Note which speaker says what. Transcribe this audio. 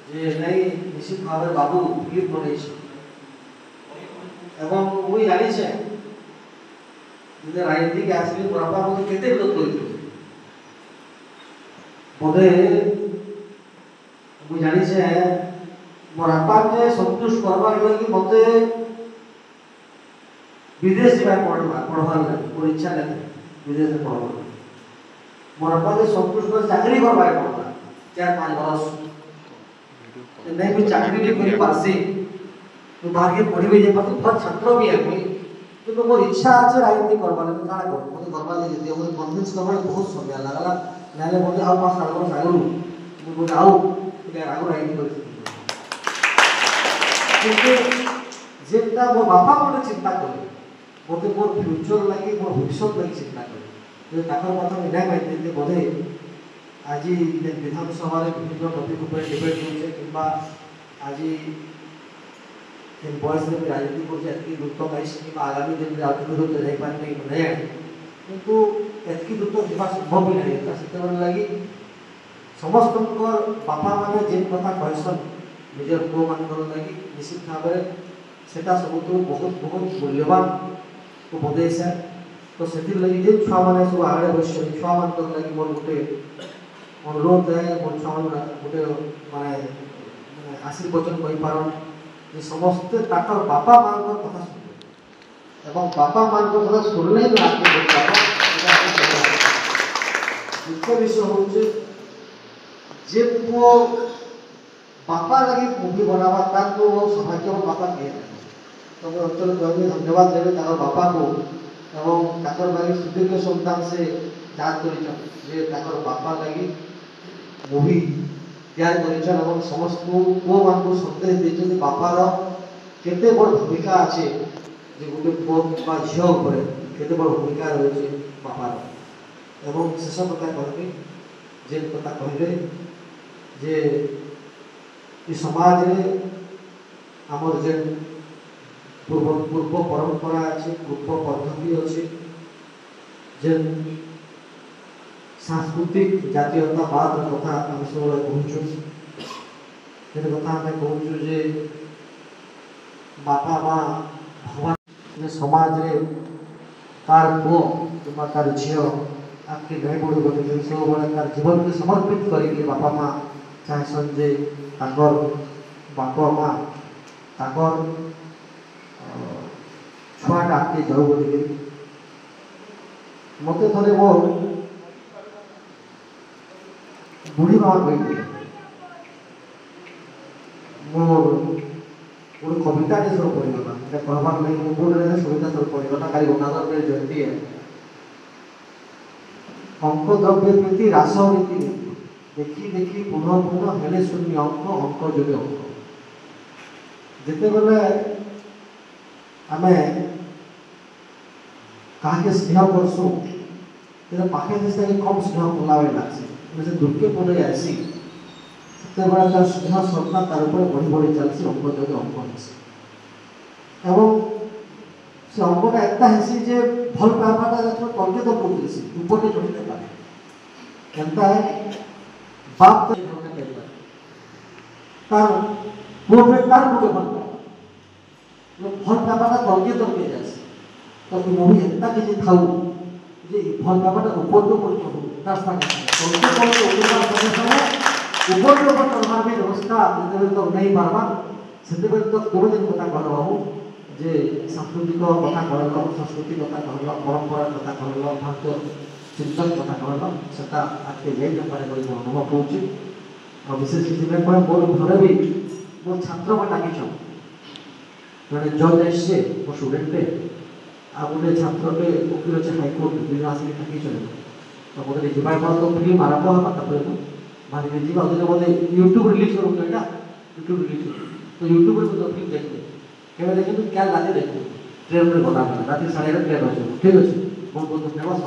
Speaker 1: যে নাই নিশ্চিত ভাবে বাবু ফিল্ম বনাইছে এবং মুই জানিছে যে রাজনীতি আসলে বাপা মতে কেতে বিরোধ করেছিল মতে মুই জানিছে মোর বাপাকে সন্তুষ্ট করবার লাগি মতে विदेश जाए पढ़वार लगे मोर इच्छा नहीं विदेश में पढ़वार मोर बापा के संतुष्ट कर चाकरी करवाए पड़ता 4-5 बरस नहीं भी चाकरी नहीं करी पासी तो बाहर के पढ़ी जे पासी बहुत छात्र भी है कोई तो मोर इच्छा আছে রাজনীতি করবার আমি কানা করব মতে করবার লাগে যে মোর কনভিন্স করবার बहुत समय लागला नाले मते आउ 5-7 बरस आगु मु आउ એટલે आगु राजनीति कर কিন্তু যেটা মোর বাপা মনে চিন্তা করে মতে মোর ফিউচার লাগি মোর ভবিষ্যৎ লাগি চিন্তা করে যে তাকর কথা নাই পাইতে যে বোধে আজি বিধানসভার বিভিন্ন টপিক উপরে ডিবেট হচ্ছে কিংবা আজি বয়সে রাজনীতি করছে এতকি দ্রুত পাইছে কিংবা আগামী দিনে আগে দ্রুত যাই পারে নাই মনে কিন্তু এতকি দ্রুত যা সম্ভব নাই তা সেতবেলে লাগি সমস্ত বাপা মানে যে কথা কইসন নিজের পুଅ ମାନଙ୍କର লাগি নিশ্চিত ভাবে সেটা ସବୁଠୁ ବହୁତ ମୂଲ୍ୟବାନ को बदेश है तो सेतिर लगी जे छुआ माने सब आगे बस छुआ मान तो लगी मोर गुटे अनुरोध है मोर छुआ मान गुटे माने आशीर्वचन कहि पारन जे समस्त ताकर बापा मान को कथा सुन एवं बापा मान को कथा सुनले ना आके बापा मुख्य विषय होचे जे को बापा लगी मूवी बनावा ता को सौभाग्य बापा के तो अंचल कहबी धन्यवाद देवे ताकर बापा को एवं ताकर बारी सुदीर्घ सन्तान से याद करिछन जे ताकर बापा लगी मूवी तैयार करिछन एवं समस्त को मान को संदेश देछन बापार केते बड़ भूमिका আছে जे गुटे को बा झियो करे केते बड़ भूमिका रहছে बापार एवं शेष कथा कहबी जे कथा कहले जे ई समाज रे हमर जे पूर्व परंपरा अच्छे पूर्व पद्धति अच्छे जेन सांस्कृतिक जातीयतावाद कथा आम सब कहूँ कथा आम कहूँ जे बापा माँ भगवान समाज रे तार पुओ कि तार झील आगे नहीं बढ़ गले सब तार जीवन को समर्पित करके बापा माँ चाहसन जे बापा माँ छुआटा आगे जाऊ बोलिए मत थे मोर बुढ़ी माँ कही मोर गोटे कविता सब पढ़ीगला कहबार नहीं मुझे कविता सब पढ़ीगला खाली गंगाधर जयंती है अंक द्रव्य प्रीति रास रीति देखी देखी पुनः पुनः हेले शून्य अंक अंक जोगे अंक जिते बेले आम क्या स्नेह करसु पाखे से कम स्नेह कला लगे से दुर्गे पड़े आसी से स्नेह श्रद्धा तार बढ़ी बढ़ी चलती अंक जोगे अंक एवं से अंकटा एता हेसी जे भल पाइबाटा तर्के तो पड़े उपरे चढ़ी नहीं पारे केनता है बाप तार पुओ तार पुओ भल पाए भल पाइबाटा तर्के तर्के जाए तो मुझे एता किसी थाऊ जे भल पाइबाटा ऊपर तो पड़ पड़ू तार स्थान तर्के ऊपर चलबार भी व्यवस्था जिते तो नहीं पार्बा से तो कोई दिन कथा कह बाबू जे सांस्कृतिक कथा कहल संस्कृति कथा कहल परंपरा कथा कहल भारतीय चिंतन कथा कहल से आगे जाई पारे अनुभव होची और विशेष किसी मोर घर भी मोर छात्र में डाकिछ जड़े जज आसे मोर स्टूडेंट आ गोटे छात्र वकील अच्छे हाईकोर्ट दिन आसिक डाकिछ तो मतलब जीवा तो फिल्म आरंभ होगा बाहर जीवा बोले यूट्यूब रिलीज करूँ यूट्यूब रिलीज तो यूट्यूब फिल्म देखते केवल देखिए तो क्या रात देखो ट्रेन में गला रात 11:30 ट्रेन अच्छे ठीक अच्छे बहुत बहुत धन्यवाद।